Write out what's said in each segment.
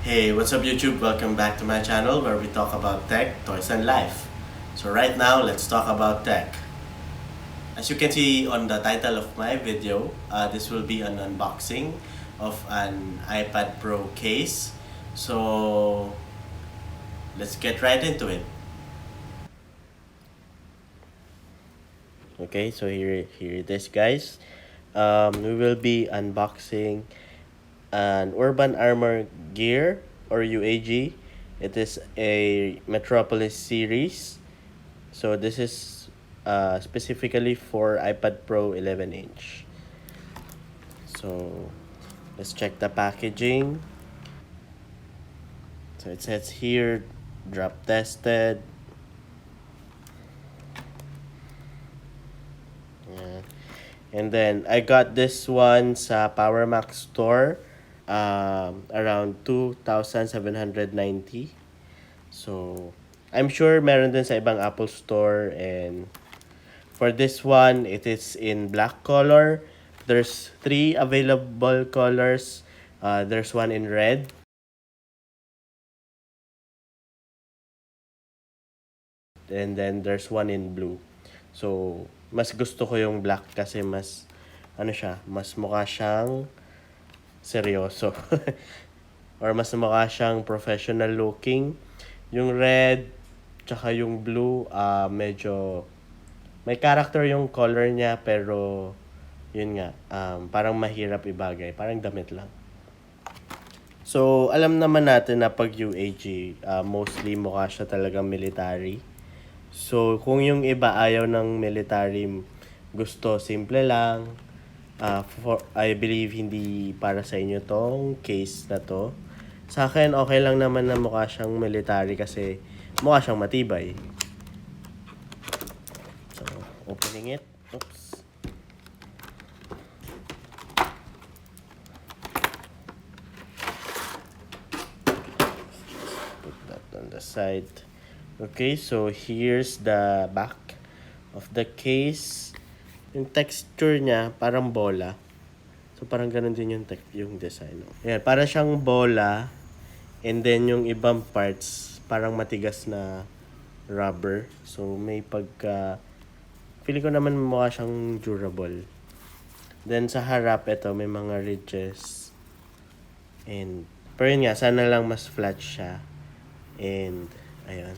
Hey, what's up YouTube? Welcome back to my channel where we talk about tech, toys, and life. So right now, let's talk about tech. As you can see on the title of my video, this will be an unboxing of an iPad Pro case. So let's get right into it. Okay, so here it is, guys. We will be unboxing an Urban Armor Gear or UAG. It is a Metropolis series. So this is specifically for iPad Pro 11-inch. So let's check the packaging. So it says here, drop tested. Yeah. And then I got this one sa Power Max store around 2,790. So I'm sure meron din sa ibang Apple store, and for this one it is in black color. There's 3 available colors. There's one in red, and then there's one in blue. So mas gusto ko yung black kasi mas ano siya, mas mukha siyang seryoso. Or mas mukha siyang professional looking. Yung red tsaka yung blue, medyo may character yung color niya, pero yun nga, parang mahirap ibagay, parang damit lang. So alam naman natin na pag UAG, mostly mukha siya talagang military. So kung yung iba ayaw ng military, gusto simple lang, I believe hindi para sa inyo tong case na to. Sa akin, okay lang naman na mukha siyang military kasi mukha siyang matibay. So, opening it. Oops. Put that on the side. Okay, so here's the back of the case. Yung texture niya, parang bola. So, parang ganun din yung design. Ayan, parang siyang bola. And then, yung ibang parts, parang matigas na rubber. So, may pagka... Feeling ko naman mukha siyang durable. Then, sa harap, ito, may mga ridges. And, pero yun nga, sana lang mas flat siya. And, ayun.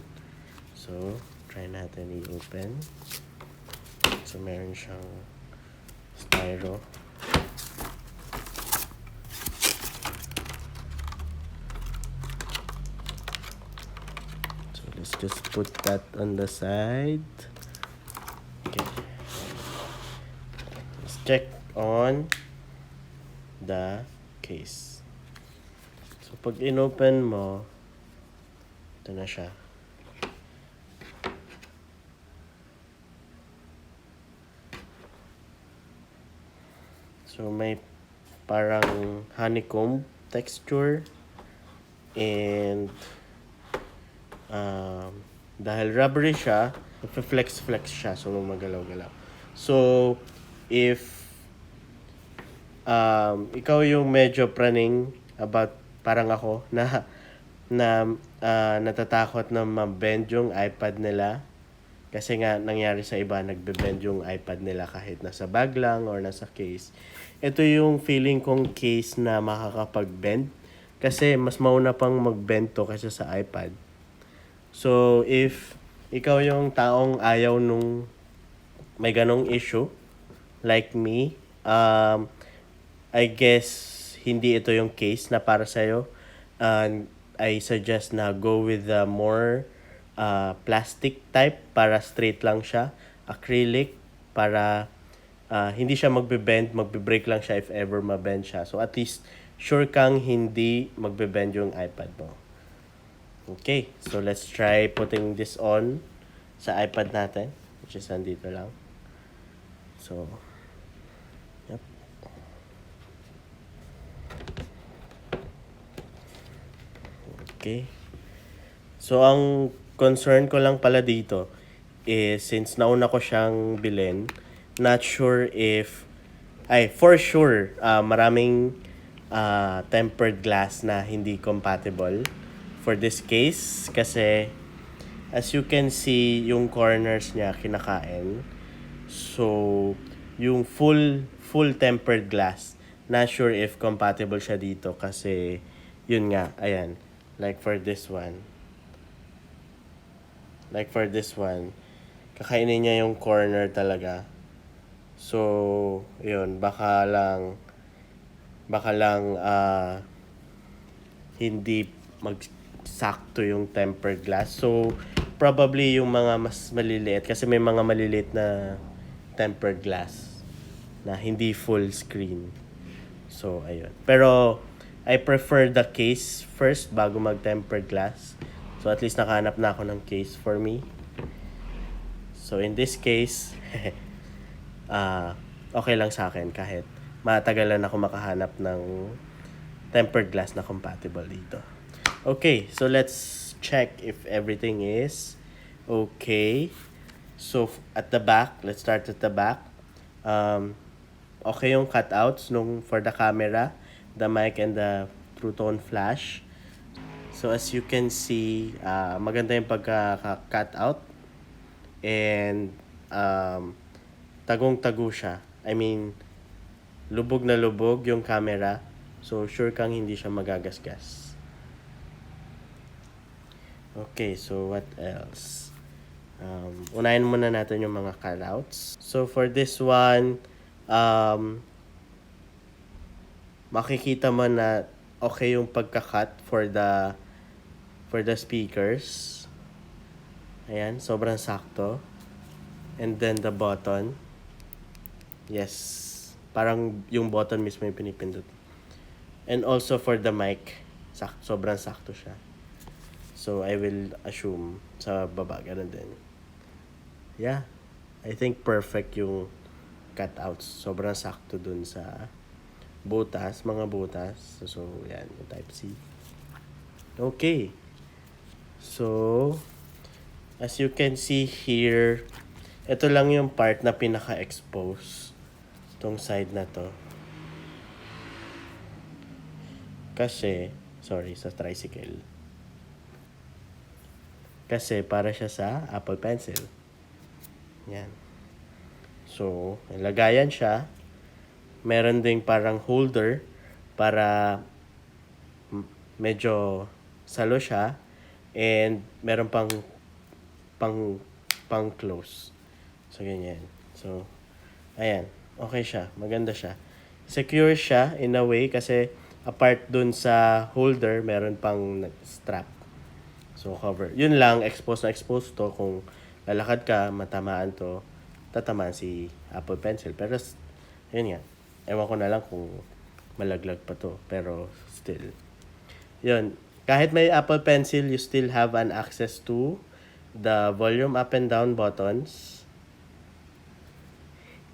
So, try natin i-open. So, meron siyang styro. Let's just put that on the side. Okay. Let's check on the case. So, pag inopen mo, ito na siya. So, may parang honeycomb texture. And dahil rubbery siya, flex siya, so magalaw-galaw. So, if ikaw yung medyo praning about parang ako na natatakot na ma-bend yung iPad nila, kasi nga nangyari sa iba, nagbe-bend yung iPad nila kahit nasa bag lang or nasa case. Ito yung feeling kong case na makakapag-bend, kasi mas mauna pang mag-bend to kaysa sa iPad. So, if ikaw yung taong ayaw nung may ganong issue, like me, I guess hindi ito yung case na para sa'yo. I suggest na go with the more plastic type para straight lang siya. Acrylic para hindi siya magbe-bend, magbe-break lang siya if ever ma-bend siya. So, at least sure kang hindi magbe-bend yung iPad mo. Okay, so let's try putting this on sa iPad natin, which is nandito lang. So, yep. Okay. So, ang concern ko lang pala dito is since nauna ko siyang bilhin, not sure if, for sure, maraming tempered glass na hindi compatible for this case kasi as you can see yung corners niya kinakain. So yung full tempered glass, not sure if compatible siya dito kasi yun nga, ayan, like for this one, kakainin niya yung corner talaga. So yun, baka lang hindi magsakto yung tempered glass. So probably yung mga mas maliliit kasi may mga maliliit na tempered glass na hindi full screen. So ayun. Pero I prefer the case first bago mag-tempered glass. So at least nakahanap na ako ng case for me. So in this case, okay lang sa akin kahit matagalan ako makahanap ng tempered glass na compatible dito. Okay, so let's check if everything is okay. So at the back, let's start at the back. Okay yung cutouts for the camera, the mic, and the True Tone flash. So as you can see, maganda yung pagka-cutout. And tagong-tago siya. I mean, lubog na lubog yung camera. So sure kang hindi siya magagasgas. Okay, so what else? Unahin muna natin yung mga cutouts. So for this one, makikita mo na okay yung pagka-cut for the speakers. Ayan, sobrang sakto. And then the button. Yes, parang yung button mismo yung pinipindot. And also for the mic, sobrang sakto siya. So I will assume sa baba ganun din. Yeah, I think perfect yung cutouts. Sobrang sakto dun sa mga butas. So yan, yung type C. Okay. So as you can see here, ito lang yung part na pinaka-expose. Itong side na to. Kasi, sorry, sa tricycle. Kasi para siya sa Apple Pencil. Yan. So, lagayan siya. Meron ding parang holder para medyo salo siya. And meron pang close. So, ganyan. So, ayan. Okay siya. Maganda siya. Secure siya in a way kasi apart dun sa holder, meron pang strap. So, cover. Yun lang, exposed to. Kung lalakad ka, matamaan to, tatamaan si Apple Pencil. Pero, yun nga. Ewan ko na lang kung malaglag pa to. Pero, still. Yun. Kahit may Apple Pencil, you still have an access to the volume up and down buttons.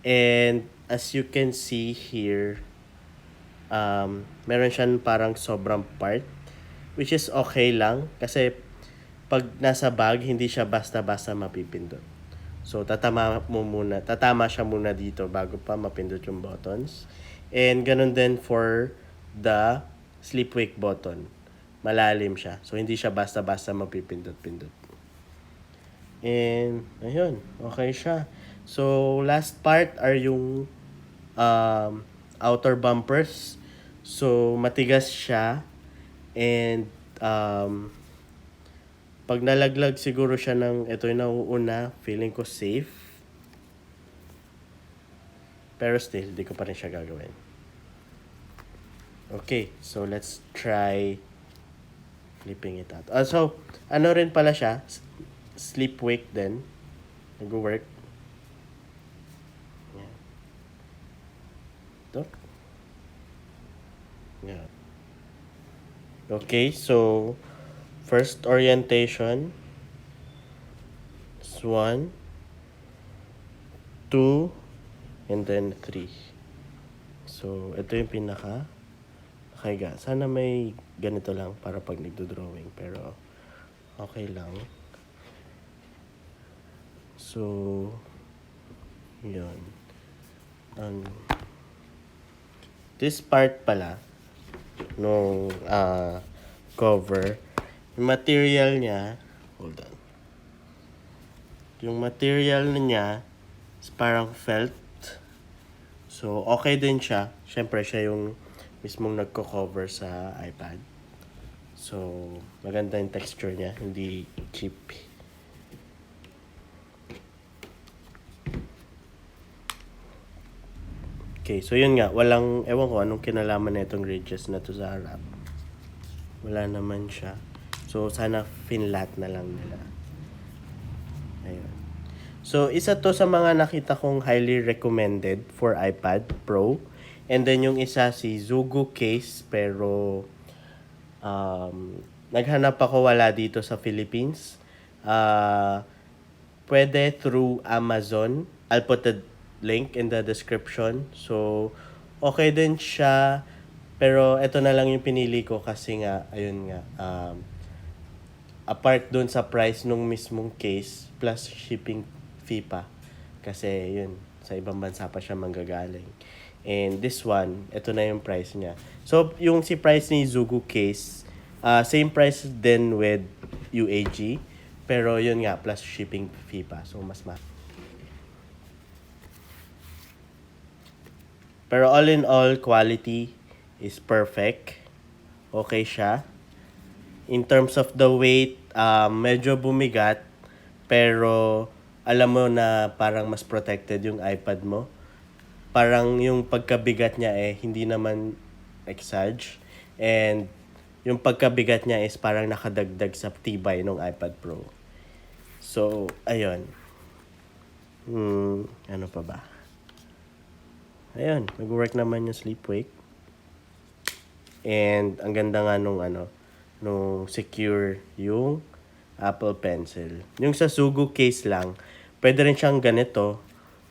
And as you can see here, meron siyang parang sobrang part, which is okay lang kasi pag nasa bag, hindi siya basta-basta mapipindot. So tatama siya muna dito bago pa mapindot yung buttons. And ganun din for the sleep wake button. Malalim siya. So hindi siya basta-basta mapipindot-pindot. And ayun, okay siya. So last part are yung outer bumpers. So matigas siya and pag nalaglag siguro siya ito yung nauuna, feeling ko safe. Pero still, di ko pa rin siya gagawin. Okay, so let's try flipping it out. So, ano rin pala siya, sleep wake din. Nag-work. Yeah. Ito. Yeah. Okay, so first orientation is 1, 2, and then 3. So, ito yung pinaka nakahiga. Sana may ganito lang para pag nagdo-drawing. Pero, okay lang. So, yun. This part pala, nung cover. Yung material niya, hold on. Yung material niya is parang felt. So, okay din siya. Siyempre, siya yung mismong nagko-cover sa iPad. So, maganda yung texture niya. Hindi cheap. Okay, so yun nga. Walang, ewan ko anong kinalaman na itong ridges na to sa harap. Wala naman siya. So, sana finlat na lang nila. Ayun. So, isa to sa mga nakita kong highly recommended for iPad Pro. And then yung isa si Zugu Case, pero naghanap ako, wala dito sa Philippines. Pwede through Amazon. I'll put the link in the description. So, okay din siya. Pero ito na lang yung pinili ko kasi nga, ayun nga, apart dun sa price nung mismong case, plus shipping fee pa. Kasi yun, sa ibang bansa pa siya manggagaling. And this one, ito na yung price niya. So, yung si price ni Zugu Case, same price din with UAG. Pero yun nga, plus shipping fee pa. So, mas mahal. Pero all in all, quality is perfect. Okay siya. In terms of the weight, medyo bumigat. Pero alam mo na parang mas protected yung iPad mo. Parang yung pagkabigat niya hindi naman exage. And yung pagkabigat niya is parang nakadagdag sa tibay ng iPad Pro. So, ayun. Ano pa ba? Ayun, nag-work naman yung sleep wake. And ang ganda nga nung secure yung Apple Pencil. Yung sa Zugu Case lang, pwede rin siyang ganito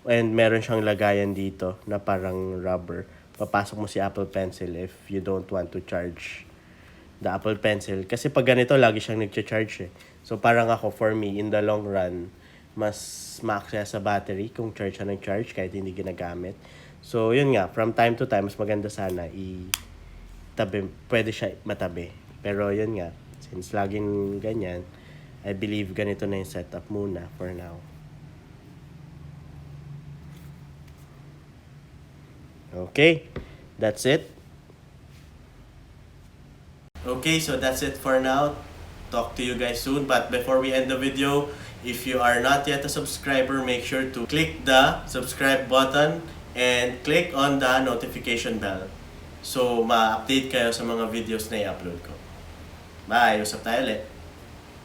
and meron siyang lagayan dito na parang rubber. Papasok mo si Apple Pencil if you don't want to charge the Apple Pencil. Kasi pag ganito, lagi siyang nagcha-charge . So parang ako, for me, in the long run, mas ma-access sa battery kung charge siya ng charge kahit hindi ginagamit. So yun nga, from time to time, mas maganda sana tabi, pwede siya matabi. Pero yun nga, since laging ganyan, I believe ganito na yung setup muna for now. Okay, that's it. Okay, so that's it for now. Talk to you guys soon. But before we end the video, if you are not yet a subscriber, make sure to click the subscribe button and click on the notification bell. So, ma-update kayo sa mga videos na i-upload ko. Bye! Usap tayo ulit!